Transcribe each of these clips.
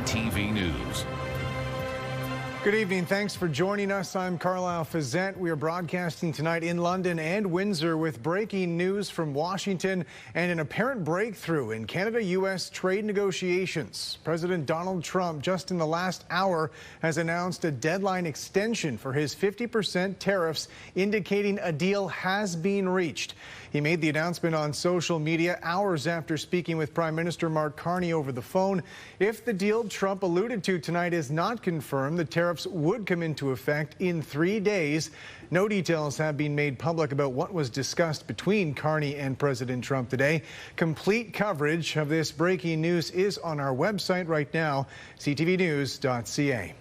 CTV News. Good evening. Thanks for joining us. I'm Carlyle Fiset. We are broadcasting tonight in London and Windsor with breaking news from Washington and an apparent breakthrough in Canada-U.S. trade negotiations. President Donald Trump, just in the last hour, has announced a deadline extension for his 50% tariffs, indicating a deal has been reached. He made the announcement on social media hours after speaking with Prime Minister Mark Carney over the phone. If the deal Trump alluded to tonight is not confirmed, the tariffs would come into effect in 3 days. No details have been made public about what was discussed between Carney and President Trump today. Complete coverage of this breaking news is on our website right now, ctvnews.ca.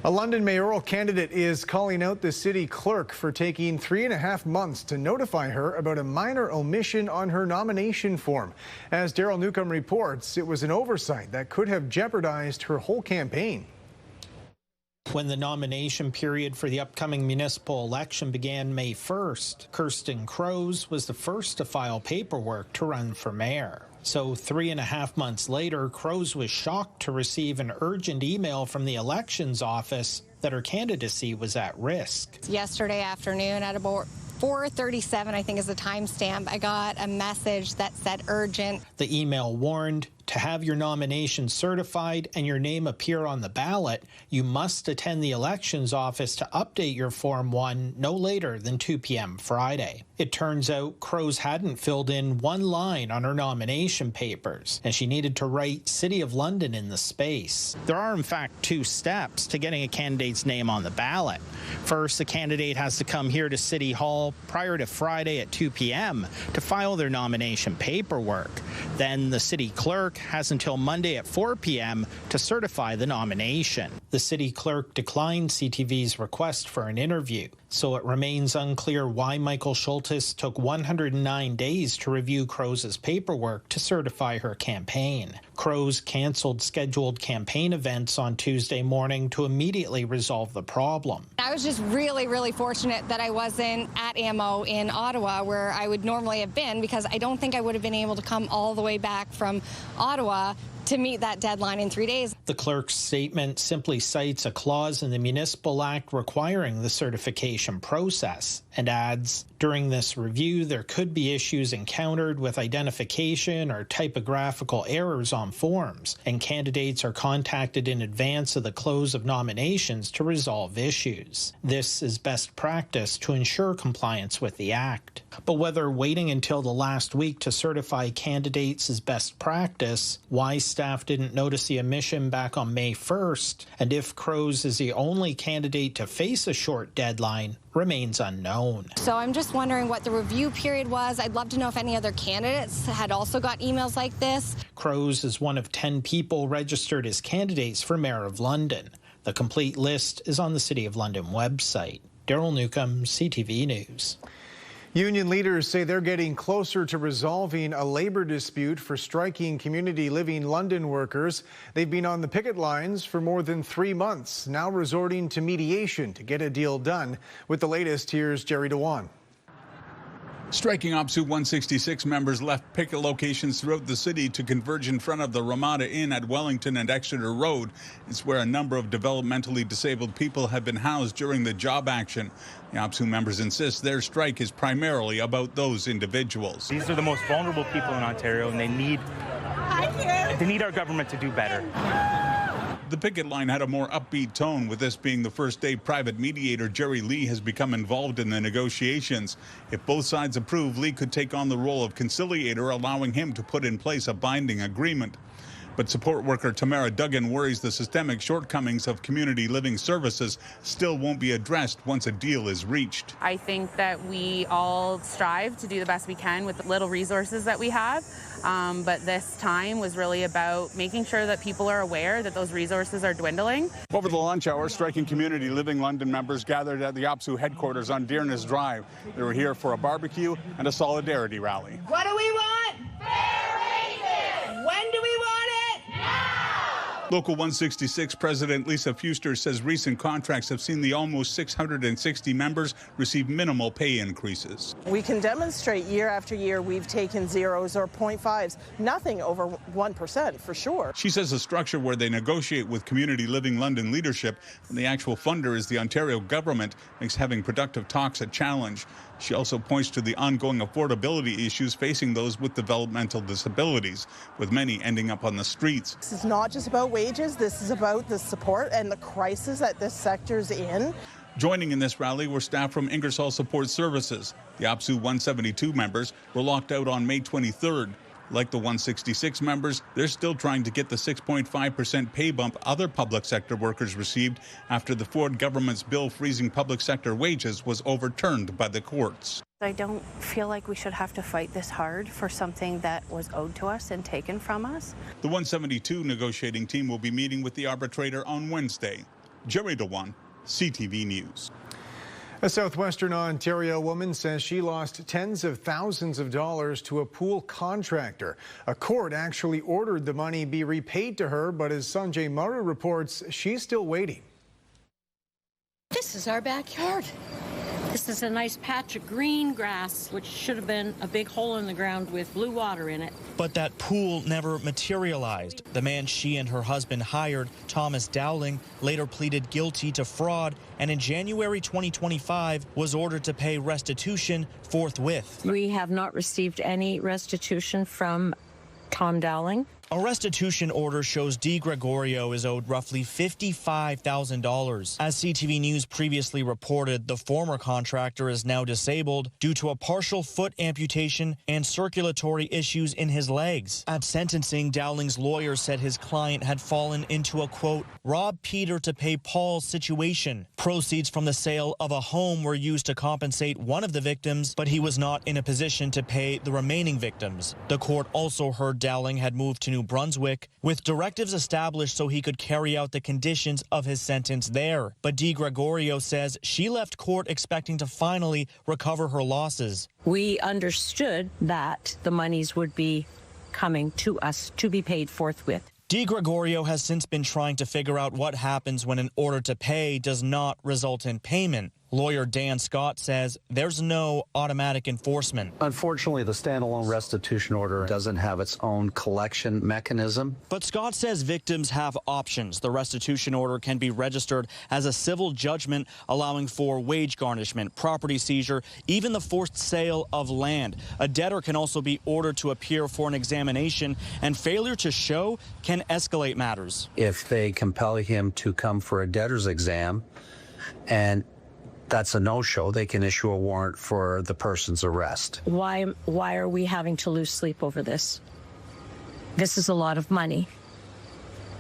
A London mayoral candidate is calling out the city clerk for taking 3.5 months to notify her about a minor omission on her nomination form. As Daryl Newcomb reports, it was an oversight that could have jeopardized her whole campaign. When the nomination period for the upcoming municipal election began May 1st, Kirsten Crows was the first to file paperwork to run for mayor. So 3.5 months later, Crows was shocked to receive an urgent email from the elections office that her candidacy was at risk. Yesterday afternoon at about 4:37, I think is the timestamp, I got a message that said urgent. The email warned, to have your nomination certified and your name appear on the ballot, you must attend the elections office to update your Form 1 no later than 2 p.m. Friday. It turns out Crows hadn't filled in one line on her nomination papers, and she needed to write City of London in the space. There are, in fact, 2 steps to getting a candidate's name on the ballot. First, the candidate has to come here to City Hall prior to Friday at 2 p.m. to file their nomination paperwork. Then the city clerk has until Monday at 4 p.m. to certify the nomination. The city clerk declined CTV's request for an interview, so it remains unclear why Michael Schultes took 109 days to review Crow's paperwork to certify her campaign. Crows canceled scheduled campaign events on Tuesday morning to immediately resolve the problem. I was just really fortunate that I wasn't at AMO in Ottawa, where I would normally have been, because I don't think I would have been able to come all the way back from Ottawa to meet that deadline in 3 days. The clerk's statement simply cites a clause in the Municipal Act requiring the certification process and adds, during this review, there could be issues encountered with identification or typographical errors on forms, and candidates are contacted in advance of the close of nominations to resolve issues. This is best practice to ensure compliance with the Act. But whether waiting until the last week to certify candidates is best practice, why staff didn't notice the omission back on May 1st, and if Crows is the only candidate to face a short deadline, remains unknown. So I'm just wondering what the review period was. I'd love to know if any other candidates had also got emails like this. Crows is one of 10 people registered as candidates for Mayor of London. The complete list is on the City of London website. Daryl Newcomb, CTV News. Union leaders say they're getting closer to resolving a labor dispute for striking community living London workers. They've been on the picket lines for more than 3 months, now resorting to mediation to get a deal done. With the latest, here's Jerry Dewan. Striking OPSU 166 members left picket locations throughout the city to converge in front of the Ramada Inn at Wellington and Exeter Road. It's where a number of developmentally disabled people have been housed during the job action. The OPSU members insist their strike is primarily about those individuals. These are the most vulnerable people in Ontario, and they need our government to do better. The picket line had a more upbeat tone, with this being the first day private mediator Jerry Lee has become involved in the negotiations. If both sides approve, Lee could take on the role of conciliator, allowing him to put in place a binding agreement. But support worker Tamara Duggan worries the systemic shortcomings of community living services still won't be addressed once a deal is reached. I think that we all strive to do the best we can with the little resources that we have. But this time was really about making sure that people are aware that those resources are dwindling. Over the lunch hour, striking community living London members gathered at the OPSU headquarters on Dearness Drive. They were here for a barbecue and a solidarity rally. What do we want? Fair wages! When do we want it? Now! Local 166 President Lisa Fuster says recent contracts have seen the almost 660 members receive minimal pay increases. We can demonstrate year after year we've taken zeros or 0.5s, nothing over 1% for sure. She says a structure where they negotiate with Community Living London leadership when the actual funder is the Ontario government makes having productive talks a challenge. She also points to the ongoing affordability issues facing those with developmental disabilities, with many ending up on the streets. This is not just about wages, this is about the support and the crisis that this sector's in. Joining in this rally were staff from Ingersoll Support Services. The OPSU 172 members were locked out on May 23rd. Like the 166 members, they're still trying to get the 6.5% pay bump other public sector workers received after the Ford government's bill freezing public sector wages was overturned by the courts. I don't feel like we should have to fight this hard for something that was owed to us and taken from us. The 172 negotiating team will be meeting with the arbitrator on Wednesday. Jerry DeWan, CTV News. A southwestern Ontario woman says she lost tens of thousands of dollars to a pool contractor. A court actually ordered the money be repaid to her, but as Sanjay Maru reports, she's still waiting. This is our backyard. This is a nice patch of green grass, which should have been a big hole in the ground with blue water in it. But that pool never materialized. The man she and her husband hired, Thomas Dowling, later pleaded guilty to fraud and in January 2025 was ordered to pay restitution forthwith. We have not received any restitution from Tom Dowling. A restitution order shows Di Gregorio is owed roughly $55,000. As CTV News previously reported, the former contractor is now disabled due to a partial foot amputation and circulatory issues in his legs. At sentencing, Dowling's lawyer said his client had fallen into a, quote, rob Peter to pay Paul situation. Proceeds from the sale of a home were used to compensate one of the victims, but he was not in a position to pay the remaining victims. The court also heard Dowling had moved to New Brunswick with directives established so he could carry out the conditions of his sentence there. But Di Gregorio says she left court expecting to finally recover her losses. We understood that the monies would be coming to us to be paid forthwith. Di Gregorio has since been trying to figure out what happens when an order to pay does not result in payment. Lawyer Dan Scott says there's no automatic enforcement. Unfortunately, the standalone restitution order doesn't have its own collection mechanism. But Scott says victims have options. The restitution order can be registered as a civil judgment, allowing for wage garnishment, property seizure, even the forced sale of land. A debtor can also be ordered to appear for an examination, and failure to show can escalate matters. If they compel him to come for a debtor's exam and that's a no-show, they can issue a warrant for the person's arrest. Why are we having to lose sleep over this? This is a lot of money.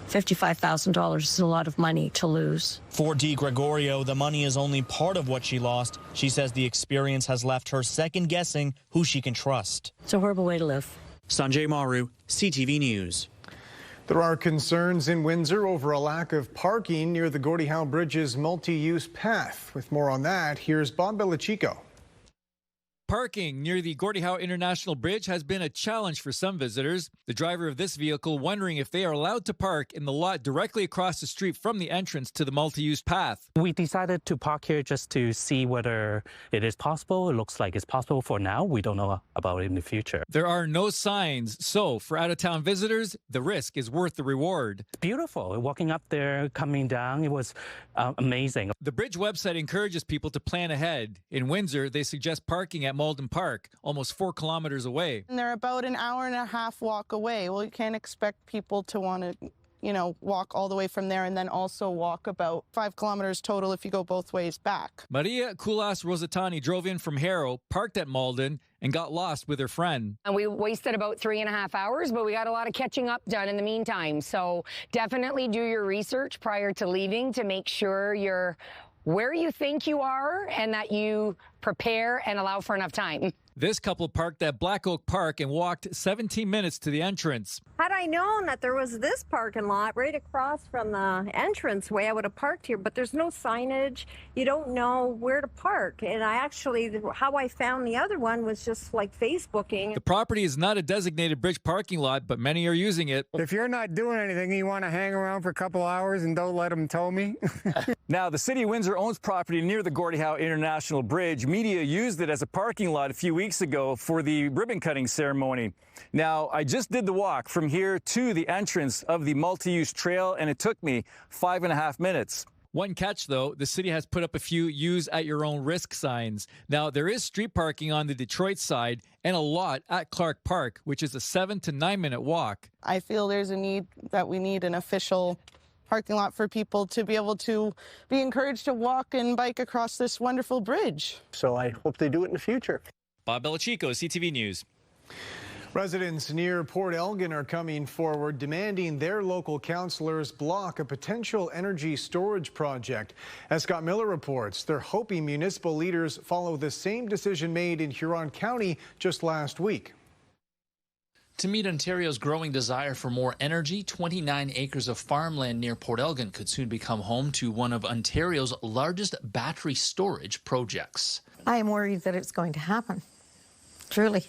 $55,000 is a lot of money to lose. For Di Gregorio, the money is only part of what she lost. She says the experience has left her second-guessing who she can trust. It's a horrible way to live. Sanjay Maru, CTV News. There are concerns in Windsor over a lack of parking near the Gordie Howe Bridge's multi-use path. With more on that, here's Bob Belichico. Parking near the Gordie Howe International Bridge has been a challenge for some visitors. The driver of this vehicle wondering if they are allowed to park in the lot directly across the street from the entrance to the multi-use path. We decided to park here just to see whether it is possible. It looks like it's possible for now. We don't know about it in the future. There are no signs, so for out-of-town visitors, the risk is worth the reward. It's beautiful. Walking up there, coming down, it was amazing. The bridge website encourages people to plan ahead. In Windsor, they suggest parking at Malden Park, almost 4 kilometers away. And they're about an hour and a half walk away. Well, you can't expect people to want to, walk all the way from there and then also walk about 5 kilometers total if you go both ways back. Maria Kulas Rosatani drove in from Harrow, parked at Malden, and got lost with her friend. And we wasted about 3.5 hours, but we got a lot of catching up done in the meantime. So definitely do your research prior to leaving to make sure you're where you think you are and that you prepare and allow for enough time. This couple parked at Black Oak Park and walked 17 minutes to the entrance. Had I known that there was this parking lot right across from the entranceway, I would have parked here, but there's no signage. You don't know where to park. And how I found the other one was just like Facebooking. The property is not a designated bridge parking lot, but many are using it. If you're not doing anything, you want to hang around for a couple hours and don't let them tow me. Now, the City of Windsor owns property near the Gordie Howe International Bridge. Media used it as a parking lot a few weeks ago for the ribbon cutting ceremony. Now, I just did the walk from here to the entrance of the multi-use trail, and it took me 5.5 minutes. One catch, though, the city has put up a few use at your own risk signs. Now, there is street parking on the Detroit side and a lot at Clark Park, which is a 7 to 9 minute walk. I feel there's a need that we need an official parking lot for people to be able to be encouraged to walk and bike across this wonderful bridge. So I hope they do it in the future. Bob Belichico, CTV News. Residents near Port Elgin are coming forward demanding their local councillors block a potential energy storage project. As Scott Miller reports, they're hoping municipal leaders follow the same decision made in Huron County just last week. To meet Ontario's growing desire for more energy, 29 acres of farmland near Port Elgin could soon become home to one of Ontario's largest battery storage projects. I am worried that it's going to happen, truly.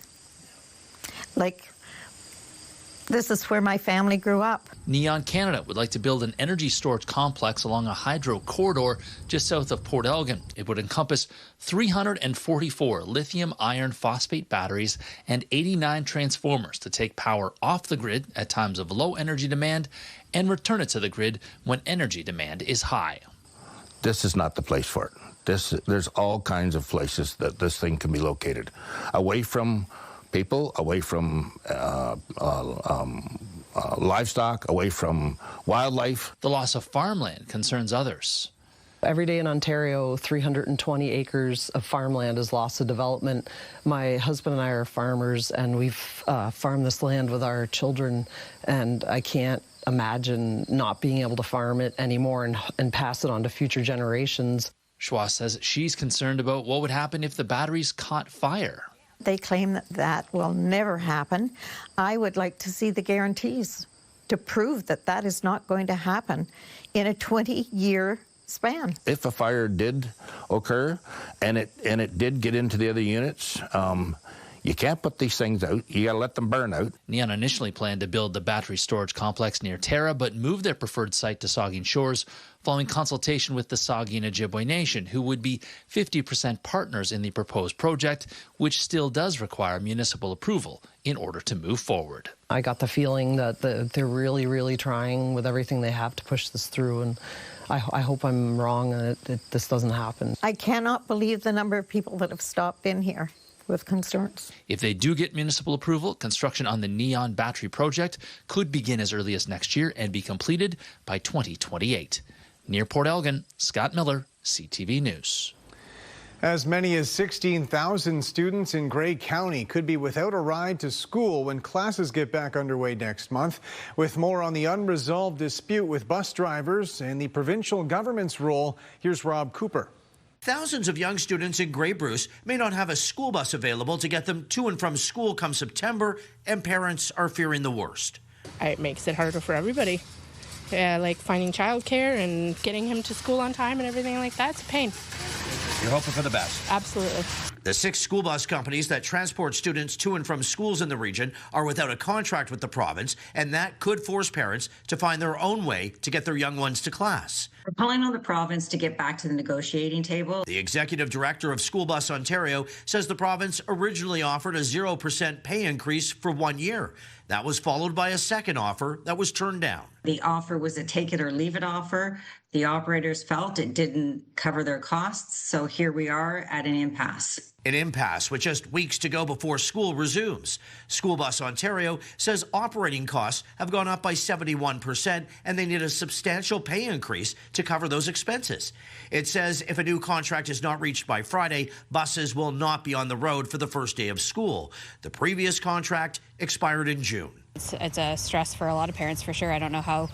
This is where my family grew up. Neon Canada would like to build an energy storage complex along a hydro corridor just south of Port Elgin. It would encompass 344 lithium iron phosphate batteries and 89 transformers to take power off the grid at times of low energy demand and return it to the grid when energy demand is high. This is not the place for it. There's all kinds of places that this thing can be located. Away from people, away from livestock, away from wildlife. The loss of farmland concerns others. Every day in Ontario, 320 acres of farmland is lost to development. My husband and I are farmers, and we've farmed this land with our children, and I can't imagine not being able to farm it anymore and pass it on to future generations. Schwa says she's concerned about what would happen if the batteries caught fire. They claim that that will never happen. I would like to see the guarantees to prove that that is not going to happen in a 20-year span. If a fire did occur and it did get into the other units, you can't put these things out. You got to let them burn out. Neon initially planned to build the battery storage complex near Tara, but moved their preferred site to Saugeen Shores following consultation with the Saugeen Ojibwe Nation, who would be 50% partners in the proposed project, which still does require municipal approval in order to move forward. I got the feeling that they're really, really trying with everything they have to push this through, and I hope I'm wrong and this doesn't happen. I cannot believe the number of people that have stopped in here with concerns. If they do get municipal approval, construction on the Neon battery project could begin as early as next year and be completed by 2028. Near Port Elgin, Scott Miller, CTV News. As many as 16,000 students in Grey County could be without a ride to school when classes get back underway next month. With more on the unresolved dispute with bus drivers and the provincial government's role, here's Rob Cooper. Thousands of young students in Grey Bruce may not have a school bus available to get them to and from school come September, and parents are fearing the worst. It makes it harder for everybody. Yeah, like finding childcare and getting him to school on time and everything like that. It's a pain. You're hoping for the best. Absolutely. The 6 school bus companies that transport students to and from schools in the region are without a contract with the province, and that could force parents to find their own way to get their young ones to class. We're calling on the province to get back to the negotiating table. The executive director of School Bus Ontario says the province originally offered a 0% pay increase for 1 year. That was followed by a second offer that was turned down. The offer was a take it or leave it offer. The operators felt it didn't cover their costs, so here we are at an impasse. An impasse with just weeks to go before school resumes. School Bus Ontario says operating costs have gone up by 71% and they need a substantial pay increase to cover those expenses. It says if a new contract is not reached by Friday, buses will not be on the road for the first day of school. The previous contract expired in June. It's a stress for a lot of parents for sure. I don't know how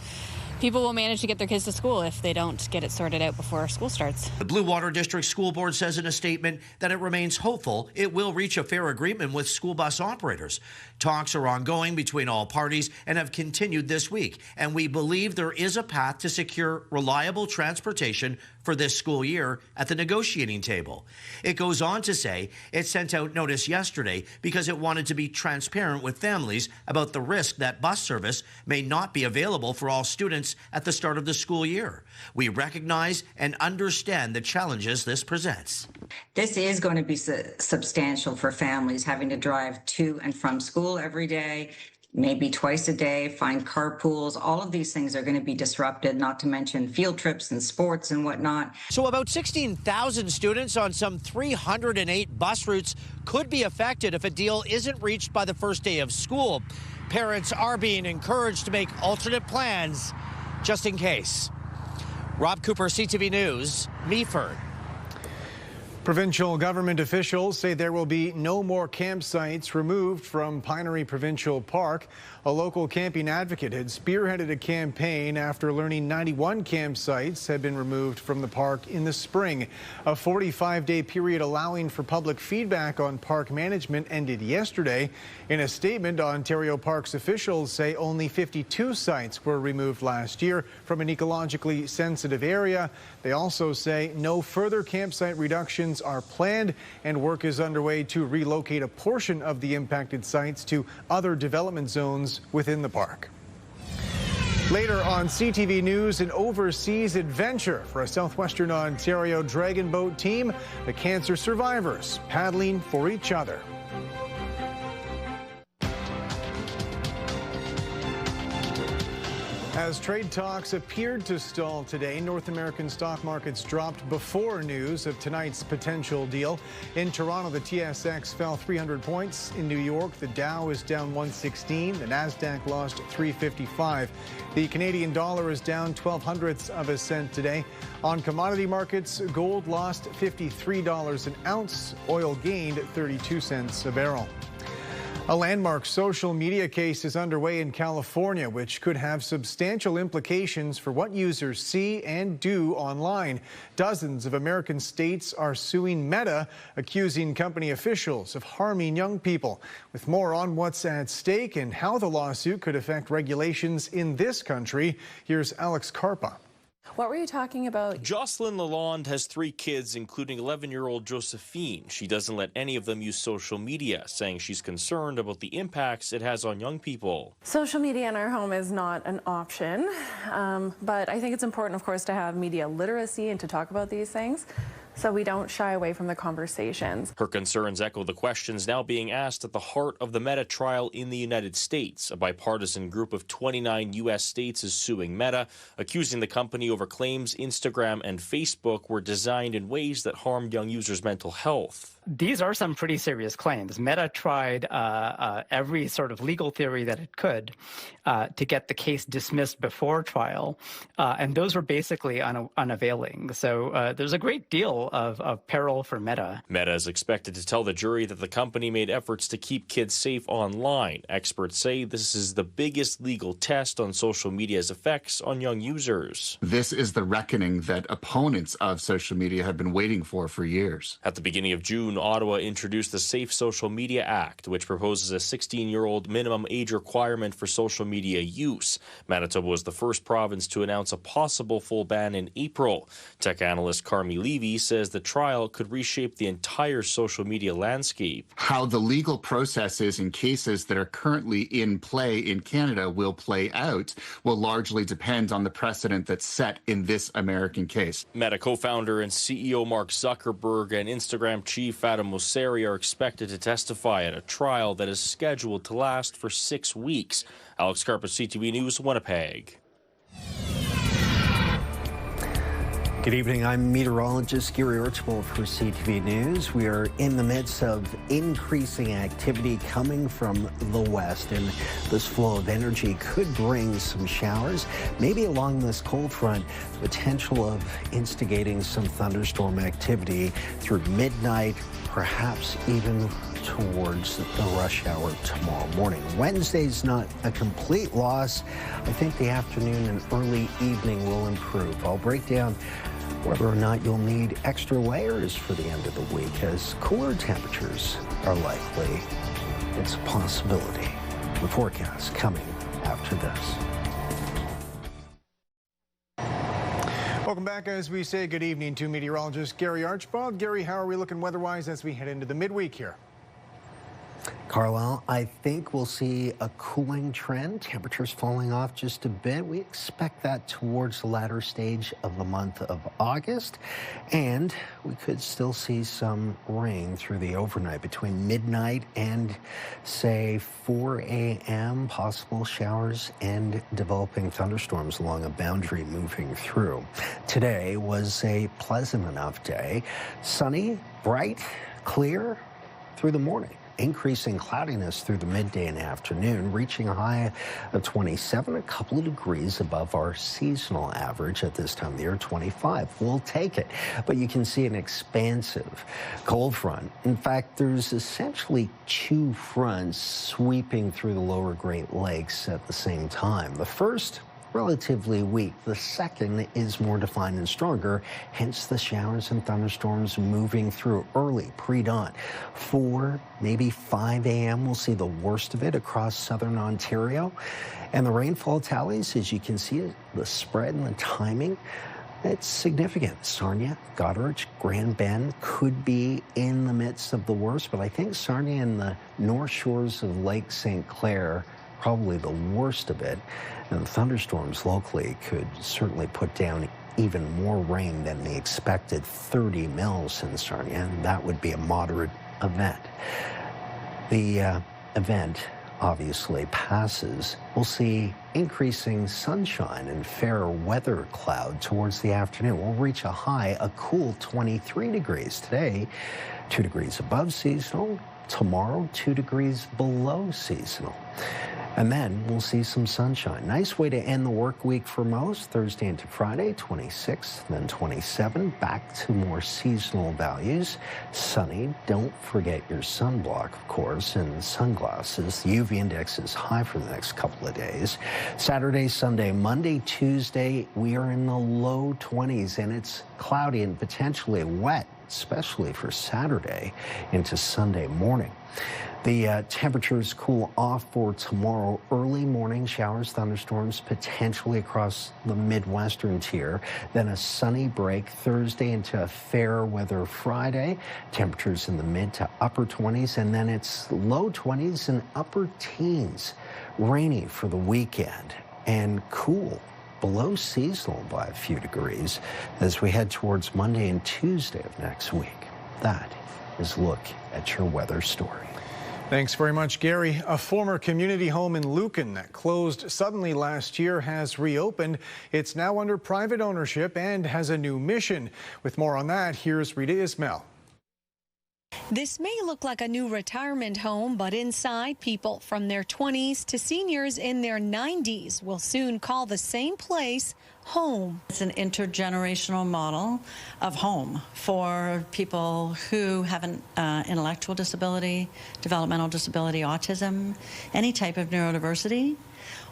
people will manage to get their kids to school if they don't get it sorted out before school starts. The Blue Water District School Board says in a statement that it remains hopeful it will reach a fair agreement with school bus operators. Talks are ongoing between all parties and have continued this week, and we believe there is a path to secure reliable transportation for this school year at the negotiating table. It goes on to say it sent out notice yesterday because it wanted to be transparent with families about the risk that bus service may not be available for all students at the start of the school year. We recognize and understand the challenges this presents. This is going to be substantial for families having to drive to and from school every day, maybe twice a day, find carpools. All of these things are going to be disrupted, not to mention field trips and sports and whatnot. So about 16,000 students on some 308 bus routes could be affected if a deal isn't reached by the first day of school. Parents are being encouraged to make alternate plans just in case. Rob Cooper, CTV News, Meaford. Provincial government officials say there will be no more campsites removed from Pinery Provincial Park. A local camping advocate had spearheaded a campaign after learning 91 campsites had been removed from the park in the spring. A 45-day period allowing for public feedback on park management ended yesterday. In a statement, Ontario Parks officials say only 52 sites were removed last year from an ecologically sensitive area. They also say no further campsite reductions are planned, and work is underway to relocate a portion of the impacted sites to other development zones within the park. Later on CTV News, an overseas adventure for a southwestern Ontario dragon boat team, the cancer survivors paddling for each other. As trade talks appeared to stall today, North American stock markets dropped before news of tonight's potential deal. In Toronto, the TSX fell 300 points. In New York, the Dow is down 116. The Nasdaq lost 355. The Canadian dollar is down 0.12 of a cent today. On commodity markets, gold lost $53 an ounce. Oil gained 32 cents a barrel. A landmark social media case is underway in California, which could have substantial implications for what users see and do online. Dozens of American states are suing Meta, accusing company officials of harming young people. With more on what's at stake and how the lawsuit could affect regulations in this country, here's Alex Carpa. What were you talking about? Jocelyn Lalonde has 3 kids, including 11-year-old Josephine. She doesn't let any of them use social media, saying she's concerned about the impacts it has on young people. Social media in our home is not an option, but I think it's important, of course, to have media literacy and to talk about these things, so we don't shy away from the conversations. Her concerns echo the questions now being asked at the heart of the Meta trial in the United States. A bipartisan group of 29 U.S. states is suing Meta, accusing the company over claims Instagram and Facebook were designed in ways that harmed young users' mental health. These are some pretty serious claims. Meta tried every sort of legal theory that it could to get the case dismissed before trial, and those were basically unavailing. So there's a great deal of peril for Meta. Meta is expected to tell the jury that the company made efforts to keep kids safe online. Experts say this is the biggest legal test on social media's effects on young users. This is the reckoning that opponents of social media have been waiting for years. At the beginning of June, Ottawa introduced the Safe Social Media Act, which proposes a 16-year-old minimum age requirement for social media use. Manitoba was the first province to announce a possible full ban in April. Tech analyst Carmi Levy says the trial could reshape the entire social media landscape. How the legal processes in cases that are currently in play in Canada will play out will largely depend on the precedent that's set in this American case. Meta co-founder and CEO Mark Zuckerberg and Instagram chief Adam Mosseri are expected to testify at a trial that is scheduled to last for 6 weeks. Alex Carpa, CTV News, Winnipeg. Good evening. I'm meteorologist Gary Archibald for CTV News. We are in the midst of increasing activity coming from the west, and this flow of energy could bring some showers, maybe along this cold front, potential of instigating some thunderstorm activity through midnight, perhaps even towards the rush hour tomorrow morning. Wednesday's not a complete loss. I think the afternoon and early evening will improve. I'll break down whether or not you'll need extra layers for the end of the week, as cooler temperatures are likely. It's a possibility. The forecast coming after this. Welcome back as we say good evening to meteorologist Gary Archibald. Gary, how are we looking weather-wise as we head into the midweek here? Carlyle, I think we'll see a cooling trend, temperatures falling off just a bit. We expect that towards the latter stage of the month of August, and we could still see some rain through the overnight between midnight and, say, 4 a.m., possible showers and developing thunderstorms along a boundary moving through. Today was a pleasant enough day, sunny, bright, clear through the morning. Increasing cloudiness through the midday and afternoon, reaching a high of 27, a couple of degrees above our seasonal average at this time of the year, 25. We'll take it. But you can see an expansive cold front. In fact, there's essentially two fronts sweeping through the lower Great Lakes at the same time. The first, relatively weak. The second is more defined and stronger, hence the showers and thunderstorms moving through early, pre-dawn. 4, maybe 5 a.m. we'll see the worst of it across southern Ontario. And the rainfall tallies, as you can see, the spread and the timing, it's significant. Sarnia, Goderich, Grand Bend could be in the midst of the worst, but I think Sarnia and the north shores of Lake St. Clair probably the worst of it. And thunderstorms locally could certainly put down even more rain than the expected 30 mils in Sarnia, and that would be a moderate event. The event obviously passes. We'll see increasing sunshine and fair weather cloud towards the afternoon. We'll reach a high, a cool 23 degrees today, 2 degrees above seasonal. Tomorrow, 2 degrees below seasonal. And then we'll see some sunshine. Nice way to end the work week for most. Thursday into Friday, 26, then 27. Back to more seasonal values. Sunny. Don't forget your sunblock, of course, and sunglasses. The UV index is high for the next couple of days. Saturday, Sunday, Monday, Tuesday, we are in the low 20s, and it's cloudy and potentially wet, especially for Saturday into Sunday morning. The temperatures cool off for tomorrow. Early morning showers, thunderstorms, potentially across the Midwestern tier. Then a sunny break Thursday into a fair weather Friday. Temperatures in the mid to upper 20s, and then it's low 20s and upper teens. Rainy for the weekend and cool below seasonal by a few degrees as we head towards Monday and Tuesday of next week. That is a look at your weather story. Thanks very much, Gary. A former community home in Lucan that closed suddenly last year has reopened. It's now under private ownership and has a new mission. With more on that, here's Rita Ismail. This may look like a new retirement home, but inside, people from their 20s to seniors in their 90s will soon call the same place home. It's an intergenerational model of home for people who have an intellectual disability, developmental disability, autism, any type of neurodiversity,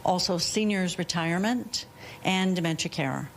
also seniors retirement and dementia care.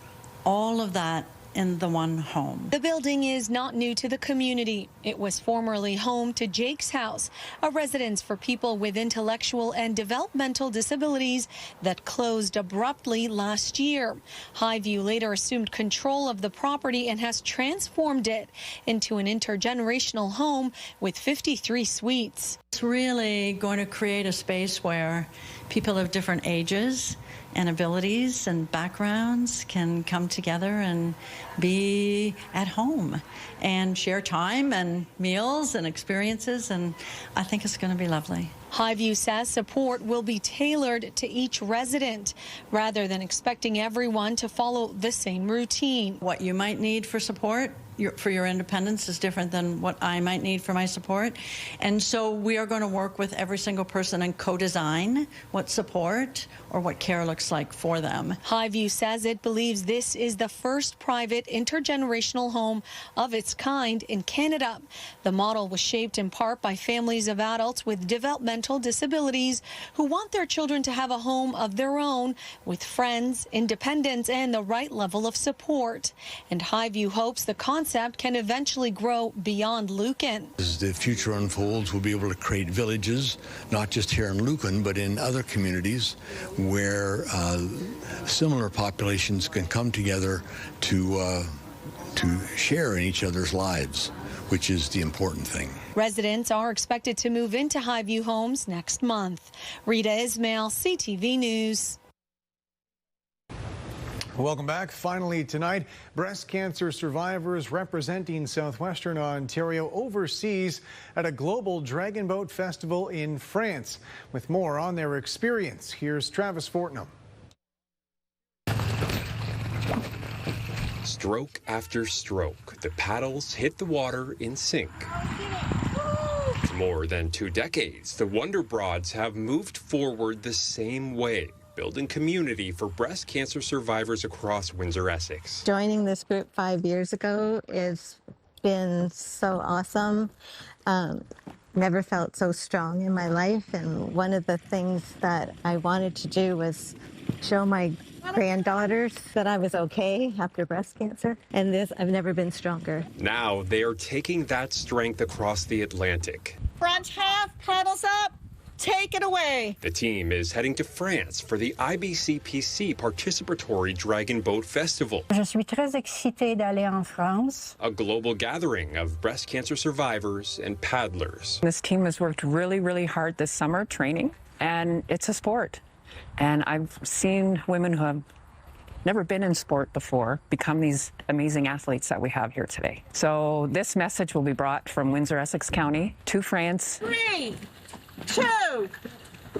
All of that in the one home. The building is not new to the community. It was formerly home to Jake's House, a residence for people with intellectual and developmental disabilities that closed abruptly last year. Highview later assumed control of the property and has transformed it into an intergenerational home with 53 suites. It's really going to create a space where people of different ages and abilities and backgrounds can come together and be at home and share time and meals and experiences, and I think it's going to be lovely. Highview says support will be tailored to each resident rather than expecting everyone to follow the same routine. What you might need for support for your independence is different than what I might need for my support. And so we are going to work with every single person and co-design what support or what care looks like for them. Highview says it believes this is the first private intergenerational home of its kind in Canada. The model was shaped in part by families of adults with developmental disabilities who want their children to have a home of their own with friends, independence, and the right level of support. And Highview hopes the concept can eventually grow beyond Lucan. As the future unfolds, we'll be able to create villages, not just here in Lucan, but in other communities where similar populations can come together to share in each other's lives, which is the important thing. Residents are expected to move into Highview homes next month. Rita Ismail, CTV News. Welcome back. Finally tonight, breast cancer survivors representing Southwestern Ontario overseas at a global dragon boat festival in France. With more on their experience, here's Travis Fortnum. Stroke after stroke, the paddles hit the water in sync. For more than 2 decades, the Wonder Broads have moved forward the same way, building community for breast cancer survivors across Windsor, Essex. Joining this group 5 years ago has been so awesome. Never felt so strong in my life, and one of the things that I wanted to do was show my granddaughters that I was okay after breast cancer, and I've never been stronger. Now they are taking that strength across the Atlantic. Front half, paddles up. Take it away. The team is heading to France for the IBCPC Participatory Dragon Boat Festival. Je suis très excitée d'aller en France. A global gathering of breast cancer survivors and paddlers. This team has worked really, really hard this summer training, and it's a sport. And I've seen women who have never been in sport before become these amazing athletes that we have here today. So this message will be brought from Windsor, Essex County to France. 3, 2,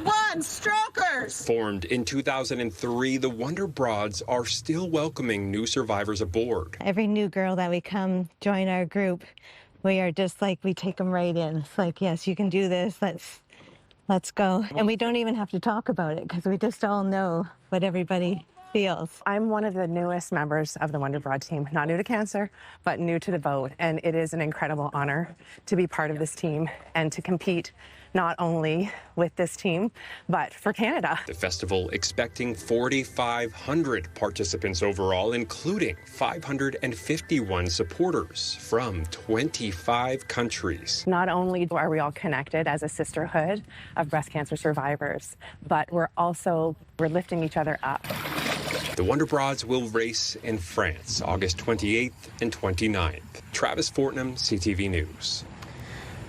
1, strokers! Formed in 2003, the Wonder Broads are still welcoming new survivors aboard. Every new girl that we come join our group, we are just like, we take them right in. It's like, yes, you can do this. Let's go. And we don't even have to talk about it because we just all know what everybody feels. I'm one of the newest members of the Wonder Broad team, not new to cancer, but new to the boat. And it is an incredible honor to be part of this team and to compete not only with this team, but for Canada. The festival expecting 4,500 participants overall, including 551 supporters from 25 countries. Not only are we all connected as a sisterhood of breast cancer survivors, but we're lifting each other up. The Wonder Broads will race in France, August 28th and 29th. Travis Fortnum, CTV News.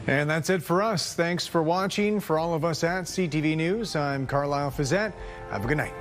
And that's it for us. Thanks for watching. For all of us at CTV News, I'm Carlyle Fiset. Have a good night.